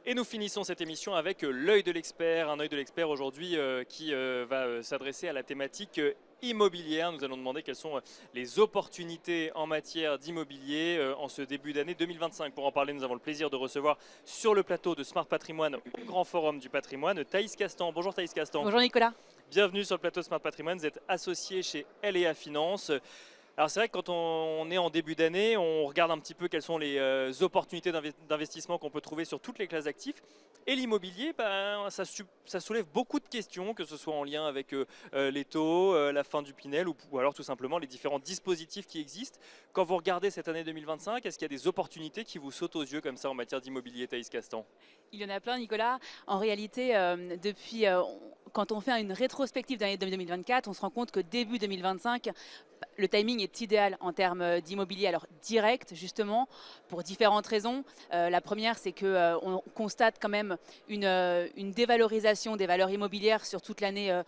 Et nous finissons cette émission avec l'œil de l'expert, un œil de l'expert aujourd'hui qui va s'adresser à la thématique immobilière. Nous allons demander quelles sont les opportunités en matière d'immobilier en ce début d'année 2025. Pour en parler, nous avons le plaisir de recevoir sur le plateau de Smart Patrimoine, au Grand Forum du patrimoine, Thaïs Castan. Bonjour Thaïs Castan. Bonjour Nicolas. Bienvenue sur le plateau Smart Patrimoine. Vous êtes associé chez L&A Finance. Alors c'est vrai que quand on est en début d'année, on regarde un petit peu quelles sont les opportunités d'investissement qu'on peut trouver sur toutes les classes d'actifs. Et l'immobilier, ça soulève beaucoup de questions, que ce soit en lien avec les taux, la fin du Pinel ou alors tout simplement les différents dispositifs qui existent. Quand vous regardez cette année 2025, est-ce qu'il y a des opportunités qui vous sautent aux yeux comme ça en matière d'immobilier, Thaïs Castan? Il y en a plein Nicolas. En réalité, quand on fait une rétrospective d'année 2024, on se rend compte que début 2025, le timing est idéal en termes d'immobilier. Alors direct, justement, pour différentes raisons. La première, c'est qu'on constate quand même une dévalorisation des valeurs immobilières sur toute l'année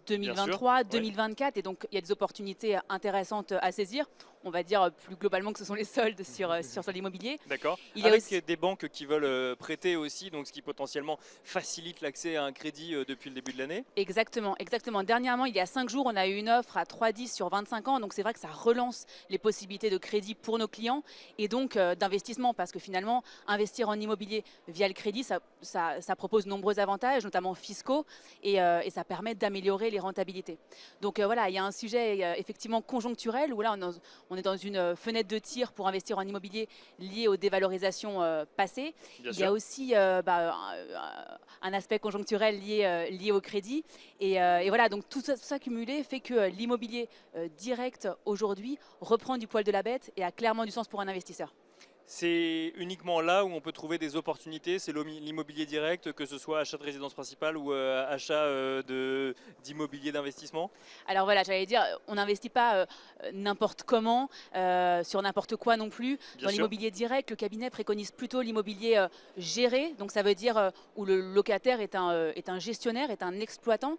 2023, 2024. Ouais. Et donc, il y a des opportunités intéressantes à saisir. On va dire plus globalement que ce sont les soldes sur l'immobilier. D'accord. Avec des banques qui veulent prêter aussi, donc ce qui potentiellement facilite l'accès à un crédit depuis le début de l'année. Exactement, exactement. Dernièrement, il y a 5 jours, on a eu une offre à 3,10 sur 25 ans. Donc c'est vrai que ça relance les possibilités de crédit pour nos clients et donc d'investissement, parce que finalement, investir en immobilier via le crédit, ça propose de nombreux avantages, notamment fiscaux, et ça permet d'améliorer les rentabilités. Donc voilà, il y a un sujet effectivement conjoncturel où là, on est dans une fenêtre de tir pour investir en immobilier liée aux dévalorisations passées. Il y a aussi un aspect conjoncturel lié au crédit. Et voilà, donc tout ça cumulé fait que l'immobilier direct aujourd'hui reprend du poil de la bête et a clairement du sens pour un investisseur. C'est uniquement là où on peut trouver des opportunités, c'est l'immobilier direct, que ce soit achat de résidence principale ou achat d'immobilier d'investissement? Alors voilà, j'allais dire, on n'investit pas n'importe comment, sur n'importe quoi non plus. Dans l'immobilier direct, le cabinet préconise plutôt l'immobilier géré, donc ça veut dire où le locataire est un gestionnaire, est un exploitant.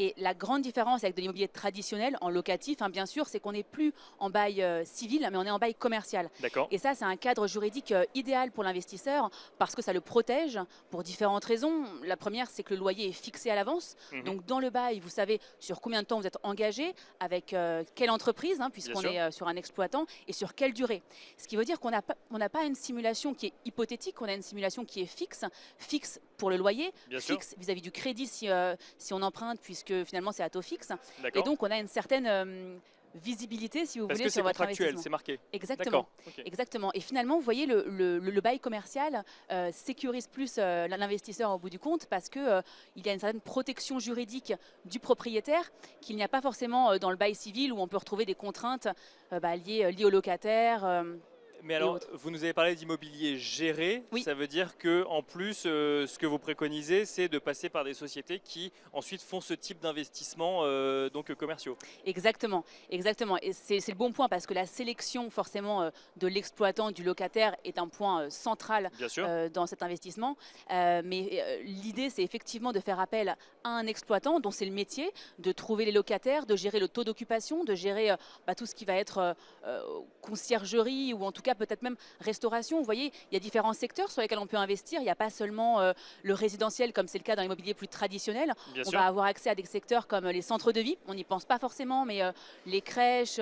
Et la grande différence avec de l'immobilier traditionnel, en locatif, hein, bien sûr, c'est qu'on n'est plus en bail civil, mais on est en bail commercial. Et ça, c'est un cadre juridique idéal pour l'investisseur parce que ça le protège pour différentes raisons. La première, c'est que le loyer est fixé à l'avance. Donc dans le bail, vous savez sur combien de temps vous êtes engagé, avec quelle entreprise, hein, puisqu'on est sur un exploitant, et sur quelle durée. Ce qui veut dire qu'on n'a pas une simulation qui est hypothétique, on a une simulation qui est fixe pour le loyer, fixe vis-à-vis du crédit si on emprunte, puisque finalement c'est à taux fixe. Et donc on a une certaine visibilité, si vous voulez, sur votre investissement. C'est marqué. Exactement. Exactement. Et finalement, vous voyez, le bail commercial sécurise plus l'investisseur au bout du compte parce qu'il y a une certaine protection juridique du propriétaire qu'il n'y a pas forcément dans le bail civil où on peut retrouver des contraintes liées aux locataires. Mais alors, vous nous avez parlé d'immobilier géré, ça veut dire qu'en plus, ce que vous préconisez, c'est de passer par des sociétés qui ensuite font ce type d'investissement commerciaux. Exactement, exactement. Et c'est le bon point parce que la sélection forcément de l'exploitant, du locataire est un point central dans cet investissement. Mais l'idée, c'est effectivement de faire appel à un exploitant dont c'est le métier, de trouver les locataires, de gérer le taux d'occupation, de gérer tout ce qui va être conciergerie ou en tout cas peut-être même restauration. Vous voyez, il y a différents secteurs sur lesquels on peut investir. Il n'y a pas seulement le résidentiel comme c'est le cas dans l'immobilier plus traditionnel. On va avoir accès à des secteurs comme les centres de vie. On n'y pense pas forcément, mais les crèches,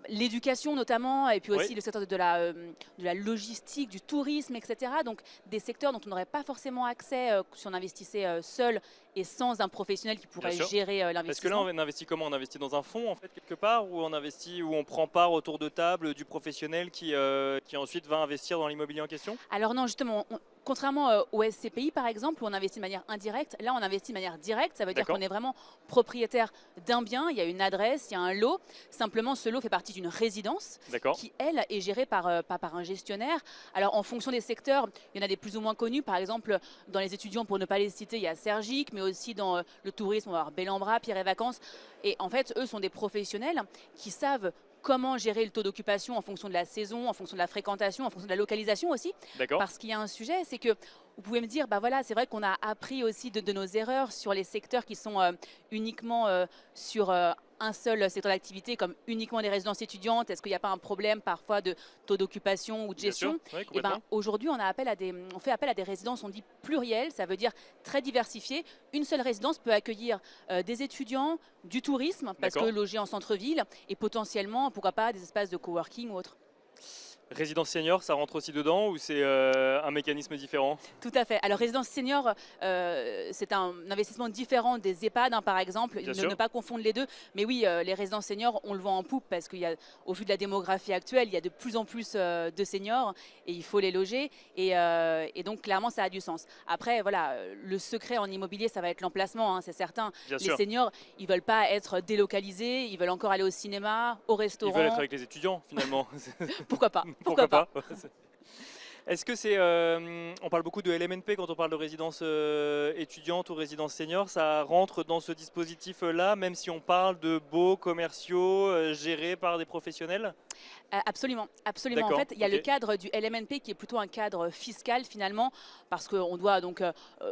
l'éducation notamment, et puis aussi le secteur de la logistique, du tourisme, etc. Donc des secteurs dont on n'aurait pas forcément accès si on investissait seul et sans un professionnel qui pourrait gérer l'investissement. Parce que là, on investit comment? On investit dans un fonds, en fait, quelque part, ou on investit, où on prend part autour de table du professionnel qui ensuite va investir dans l'immobilier en question? Alors non, justement, contrairement au SCPI, par exemple, où on investit de manière indirecte, là, on investit de manière directe. Ça veut dire qu'on est vraiment propriétaire d'un bien. Il y a une adresse, il y a un lot. Simplement, ce lot fait partie d'une résidence qui, elle, est gérée par un gestionnaire. Alors, en fonction des secteurs, il y en a des plus ou moins connus. Par exemple, dans les étudiants, pour ne pas les citer, il y a Sergic, mais aussi dans le tourisme, on va avoir Bellambra, Pierre et Vacances. Et en fait, eux sont des professionnels qui savent comment gérer le taux d'occupation en fonction de la saison, en fonction de la fréquentation, en fonction de la localisation aussi. Parce qu'il y a un sujet, c'est que vous pouvez me dire, bah voilà, c'est vrai qu'on a appris aussi de nos erreurs sur les secteurs qui sont uniquement sur un seul secteur d'activité, comme uniquement les résidences étudiantes. Est-ce qu'il n'y a pas un problème parfois de taux d'occupation ou de Bien sûr, gestion? oui, Et ben complètement. aujourd'hui, on fait appel à des résidences, on dit plurielles, ça veut dire très diversifiées. Une seule résidence peut accueillir des étudiants, du tourisme, parce que D'accord. logés en centre-ville, et potentiellement, pourquoi pas, des espaces de coworking ou autre. Résidence senior, ça rentre aussi dedans ou c'est un mécanisme différent? Tout à fait. Alors, résidence senior, c'est un investissement différent des EHPAD, hein, par exemple. Bien Ne sûr. pas confondre les deux. Mais oui, les résidences seniors, on le voit en poupe parce qu'au vu de la démographie actuelle, il y a de plus en plus de seniors et il faut les loger. Et donc, clairement, ça a du sens. Après, voilà, le secret en immobilier, ça va être l'emplacement, hein, c'est certain. Bien Les sûr. seniors, ils veulent pas être délocalisés, ils veulent encore aller au cinéma, au Ils veulent être restaurant. avec les étudiants finalement. Pourquoi pas? Pourquoi Pourquoi pas? pas? Est-ce que c'est, on parle beaucoup de LMNP quand on parle de résidence étudiante ou résidence senior, ça rentre dans ce dispositif-là, même si on parle de baux commerciaux gérés par des professionnels? Absolument, absolument. En D'accord, fait, il y a le ok. cadre du LMNP qui est plutôt un cadre fiscal finalement, parce qu'on doit donc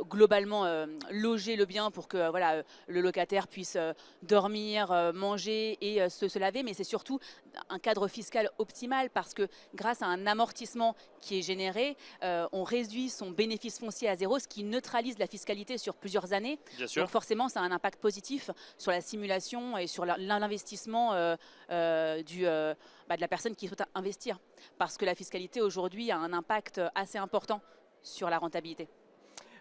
globalement loger le bien pour que voilà, le locataire puisse dormir, manger et se laver, mais c'est surtout un cadre fiscal optimal parce que grâce à un amortissement qui est généré, on réduit son bénéfice foncier à zéro, ce qui neutralise la fiscalité sur plusieurs années. Bien sûr. Donc forcément, ça a un impact positif sur la simulation et sur l'investissement de la personne qui souhaite investir. Parce que la fiscalité aujourd'hui a un impact assez important sur la rentabilité.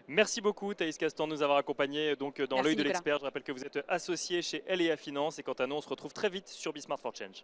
Merci beaucoup Thaïs Castan de nous avoir accompagnés donc, dans Merci l'œil de Nicolas. l'expert. Je rappelle que vous êtes associé chez LEA Finance et quant à nous, on se retrouve très vite sur Bismart for Change.